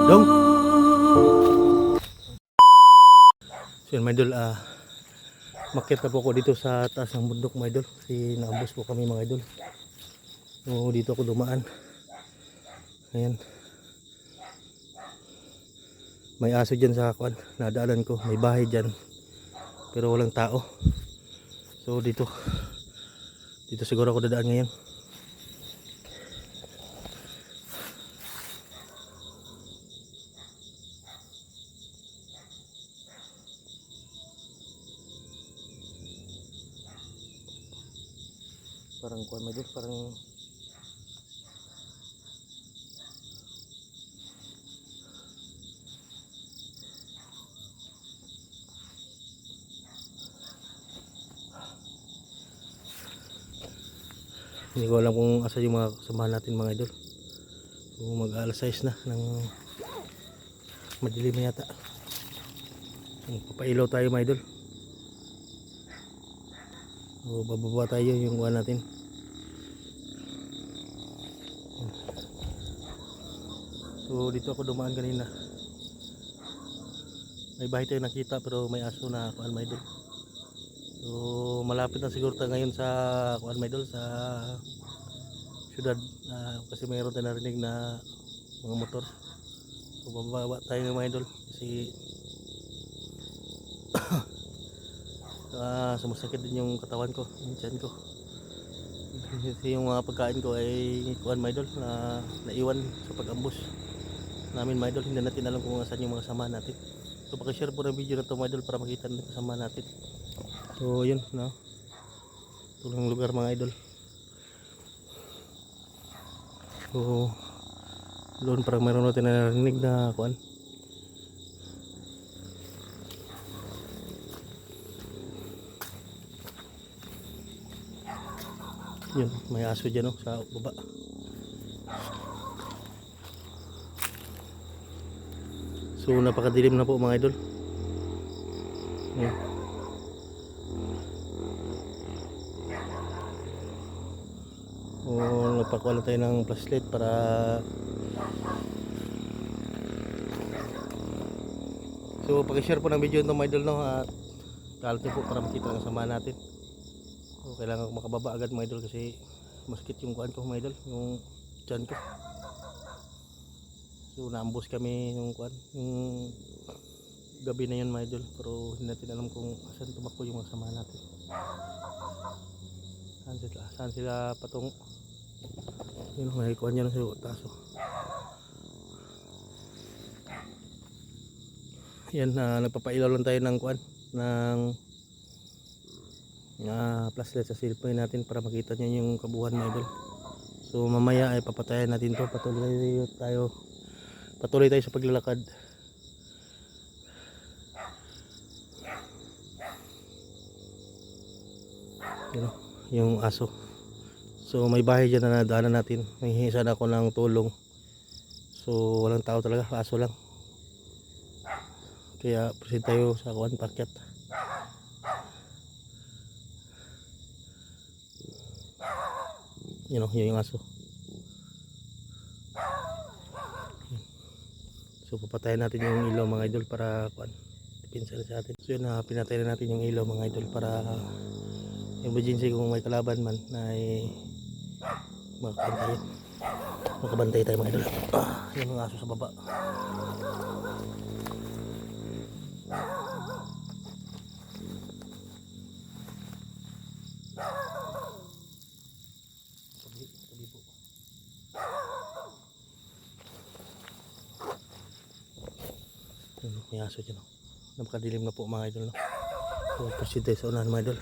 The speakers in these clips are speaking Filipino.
Dong. So yun mga idol, makit na po ako dito sa taas ng bundok mga idol kasi naambos po kami mga idol. So dito ako dumaan. Ayan, may aso dyan sa kwan, nadaanan ko, may bahay dyan pero walang tao. So dito siguro ako dadaan ngayon. Parang kwan mga idol, parang hindi ko alam kung asa yung mga kasamahan natin mga idol. So mag alas 6 na ng madilim na yata. Papailaw tayo mga idol. So bababa tayo yung kuha natin. So dito ako dumaan kanina. May bahay tayo nakita pero may aso na kuan mga idol. So malapit na siguro tayo ngayon sa kuan mga idol, sa syudad, kasi mayroon tayo narinig na mga motor. So bababa tayo mga idol kasi sumasakit din yung katawan ko, yung tiyan ko. Kasi yung mga pagkain ko ay kuan mga idol na naiwan sa pag-ambos namin mga idol. Hindi natin alam kung saan yung mga kasama natin. So pakishare po ng video na to mga idol para makita natin kasama natin. So yun no, tulong lugar mga idol. So doon parang mayroon natin na narinig na kuan. Yun, may aso dyan no, sa baba. So napakadilim na po mga idol. Ayan. Nagpakuha lang tayo ng flashlight para so pakishare po ng video ito mga idol no, at kalat nyo po para makita ng kasama natin. So kailangan ko makababa agad mga idol kasi masakit yung kuan ko mga idol, yung tiyan ko. So naambos kami yung kuan, yung gabi na yun mga idol, pero hindi natin alam kung saan tumakbo yung kasama natin. Saan sila patungo. Yun, may kuan yan sa taso. Yan, nagpapailaw lang tayo ng kuan, ng flashlight sa cellphone natin para makita nyo yung kabuhan mga idol. So mamaya ay papatayan natin to, patuloy tayo sa paglalakad. Yun, yung aso. So may bahay dyan na nadaanan natin, may hihisan ako ng tulong. So walang tao talaga, aso lang. Kaya present tayo sa kuan, pakyat. Yun yung aso. So papatayin natin yung ilaw mga idol para kuan, pinsan sa atin. So yun, pinatay na natin yung ilaw mga idol para emergency kung may kalaban man ay makabantay tayo mga idol. Yun ang aso sa baba. Tabi po. May aso dyan. Napakadilim na po mga idol no? So proceed tayo sa unahan mga idol.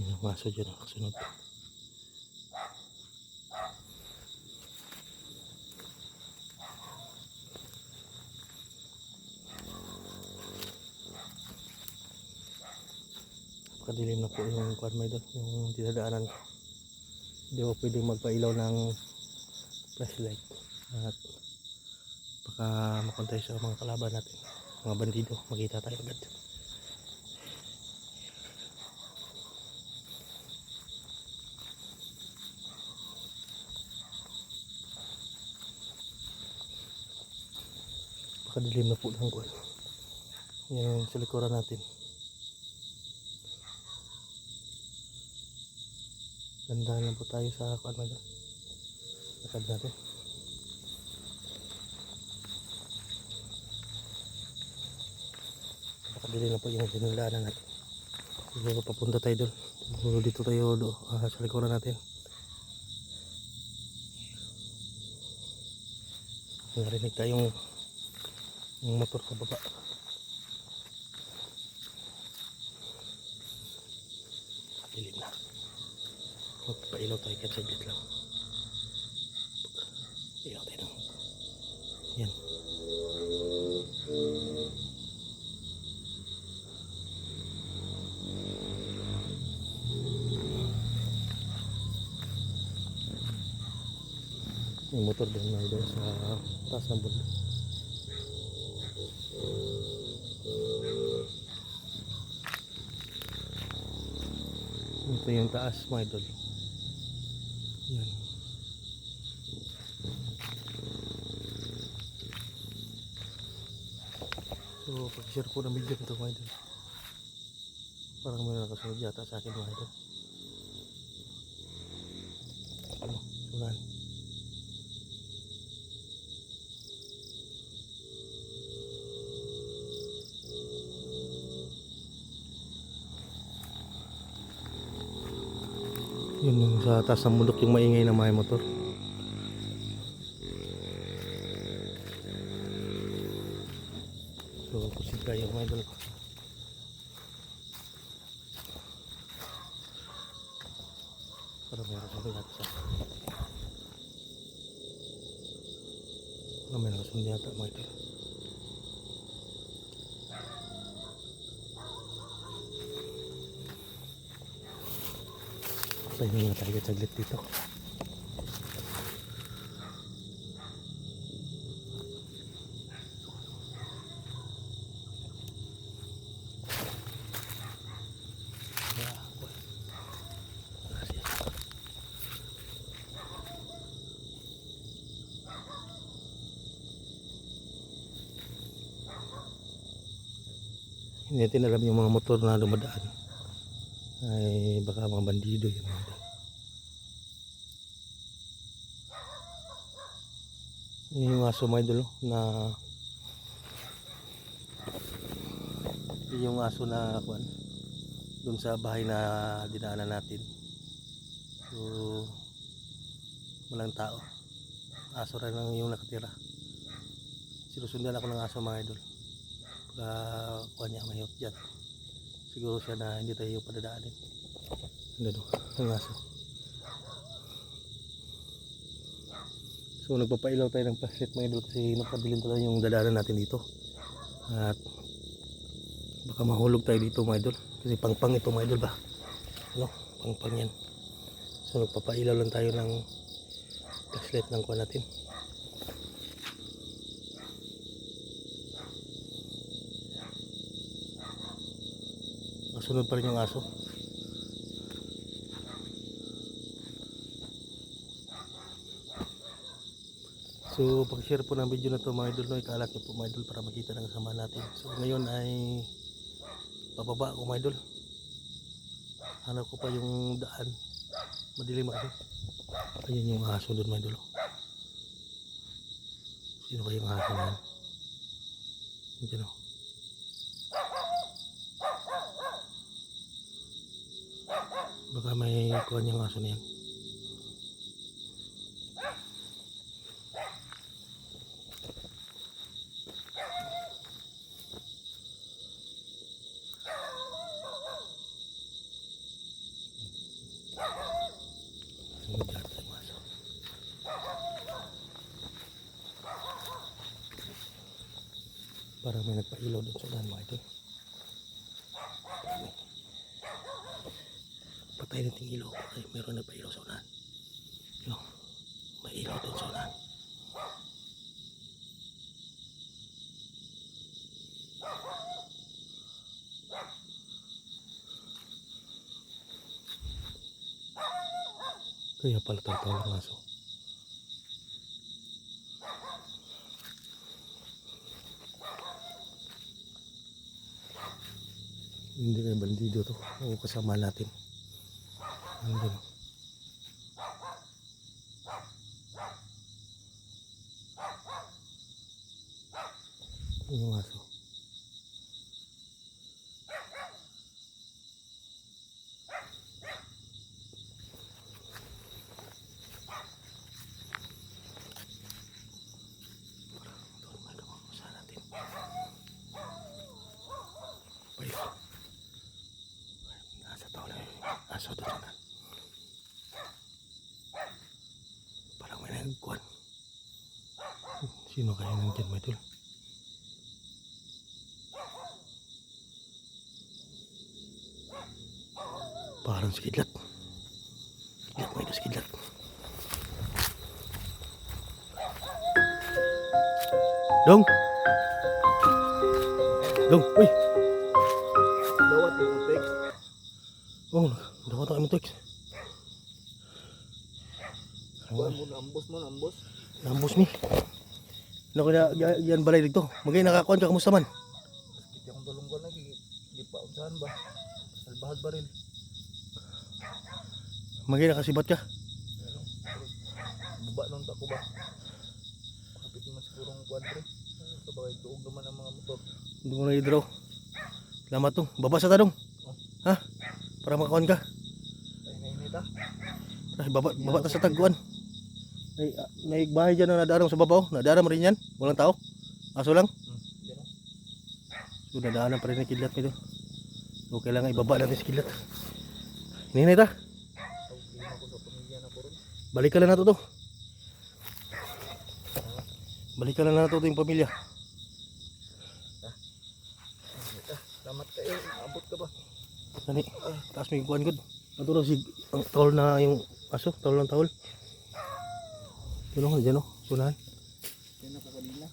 Yung aso dyan nakasunod. Napakadilim na po yung kuan mga idol, yung dinadaanan ko. Hindi ko pwedeng magpailaw ng flashlight at baka makontay sa mga kalaban natin, mga bandido, makita tayo agad. Baka dilim na po ng kuwan. Yan sa likuran natin. Ganda lang po tayo sa kuwan na doon. Lakad natin. Dilim na po yung dinulaanan natin. Siguro papunta tayo doon. Siguro dito tayo sa likuran natin. Narinig tayong motor sa baba. Dilim na. Magpailaw tayo kahit saglit lang. Pailaw tayo ng yan. Yung motor doon na doon sa taas ng bundok. Ito yung taas mga idol. Yan. So pag-share po ng video nito mga idol. Parang may nakasunod yata sa akin mga idol. Ano? Sunan. Yun yung sa taas ng bundok yung maingay na mga motor. So kusig tayo mga idol ko. Para meron sabi natin sa meron kasunod yata mga idol. Pahinga nga tayo saglit dito. Hindi natin alam yung mga motor na dumadaan ay baka mga bandido yun. Yung aso mga idol na yung aso na kuan dun sa bahay na dinaanan natin. So walang tao, aso rin lang yung nakatira. Sinusundan ako ng aso mga idol. Pagka kuan niya mahirap dyan, siguro siya na hindi tayo padadaanin. Ano ang aso. So nagpapailaw tayo ng flashlight mga idol kasi napadilim talaga yung dadaanan natin dito. At baka mahulog tayo dito mga idol kasi pangpang ito mga idol ba. Ano? Pangpang yan. So nagpapailaw lang tayo ng flashlight ng kuha natin. Sunod pa rin yung aso. So pag-share po ng video na to mga idol, no, ikalat nyo po mga idol para makita ng kasama natin. So ngayon ay pababa ako mga idol. Hanap ko pa yung daan. Madilim kasi. Ayun yung aso doon mga idol. Sino ba yung aso na yan? Diyan o. Baka may kuhan yung aso na yan. Parang may nagpailaw doon sa ulan mga ito. Patay natin ilaw. Ay, meron nagpailaw sa ulan. May ilaw doon sa ulan. Kaya pala tawag ng aso. Hindi kayo bandido to. O kasama natin. Andun. Yung aso. Aso doon sana. Parang may nagkuhan. Sino kaya nandyan may idol? Parang si Kidlat. Kidlat may idol si Kidlat. Dong! Dong! Uy! Dawat mo text. Oh, dawat ako mo text. Kuan mo ambos mo, ambos. Nambos mi. Ano kaya yan balay dito? Magay nakakuan ka kamusta man? Kita akong tulong ko lagi. Di pa unsahan ba? Salbahad baril. Magay nakasibat ka? Ano? Baba nung tako ba? Kapit naman sigurong kwadre. Sabagay tuog naman ang mga motor. Hindi ko na i-draw. Salamat tong. Baba sa tanong. Ha? Para makakuan ka. Ay nainit ah. Ay, baba ta sa tagkuan. May bahay dyan na nadaram sa babaw. Nadaram rin yan. Walang tao. Aso lang. Diyan oh. So, nadaanan pa rin ang kidlat nito. So, kailangan ibaba natin si kidlat. Ninay ta. Tawag ako sa pamilya na ko ron. Balikan lang nato to. Balikan lang nato to yung pamilya. Salamat kayo. Abot ka ba? Sani, taas may kuhan good. Ito raw si ang tawol na yung aso. Tawol ng tawol. Yun o, dyan o. Sunahan. Yan ako kanina.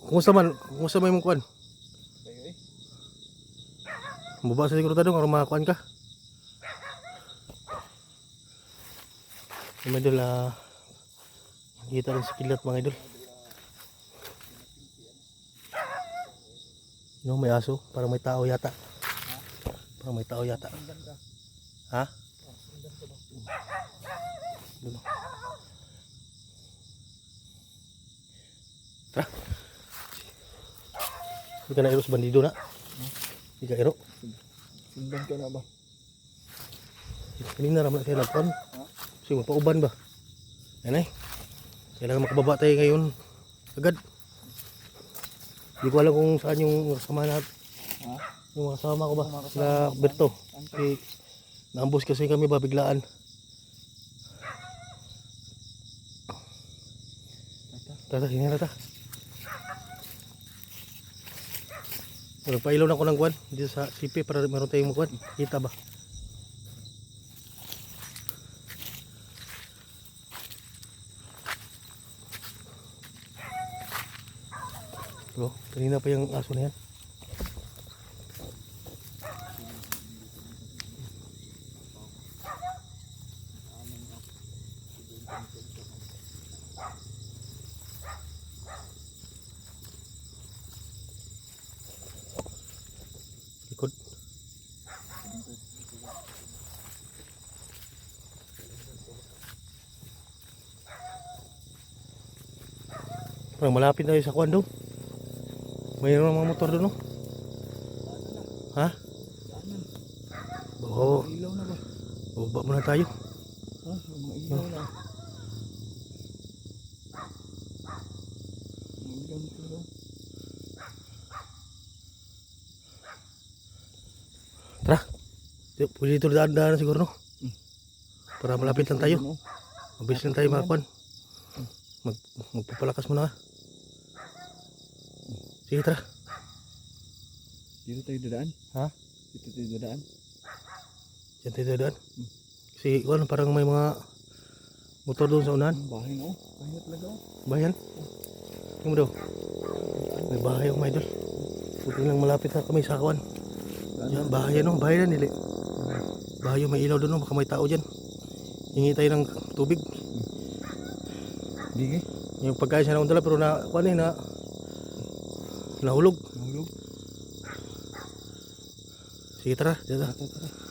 Kumusta man? Kumusta man yung kuhan? Kayo eh. Baba sa siguro tanong. Kung makakuhan ka. Mga idol, nakita rin sa kilat mga idol. Yun o, may aso. Parang may tao yata. Parang may tao yata. Sundan ka. Ha? Sundan ka ba? Dun o. Tara. Hindi ka na iro sa bandido na. Hindi ka iro. Sundan ka na ba? Kanina naman siya nagpon. Kasi magpauban ba? Yan ay. Kailangan makababa tayo ngayon. Agad. Hindi ko alam kung saan yung kasama natin. Ha? Yung kasama ko ba? Yung mga kasama Sila mo. Berto. Kasi naambos kasi kami ba biglaan. Tata, hinga na ta. Pailaw na ko ng kuwan dito sa sipi para meron tayong kuwan. Kita ba? Bro, kanina pa yung aso na yan. Likod. Parang malapit na tayo sa kuwan doon. Mayroon ng mga motor doon, no? Ha? Daanan. Oo. Ilaw na ba? Baba muna tayo. Ha? Yung mga ilaw na. Mga ilaw na ilaw. Tara. Pwede dito daan-daan siguro, no? Para malapit lang tayo. Mabilis lang tayo makakuan. Magpapalakas muna. Sige, tara. Dito tayo dadaan? Ha? Dito tayo dadaan? Diyan tayo daan. Kasi kuwan, parang may mga motor doon sa unahan. Bahay mo? Bahay talaga oh. Bayan. Tingnan mo daw. May bahay ang may idol. Buti lang malapit na kami sa kuwan. Yan, bahay yan, no? Bahay na nila. Bahay yung may ilaw doon, no? Baka may tao dyan. Hingi tayo ng tubig. Bigay. Yung pagkain siya na dala pero na kuan na nahulog. Nahulog. Sige tara, dito. Tara.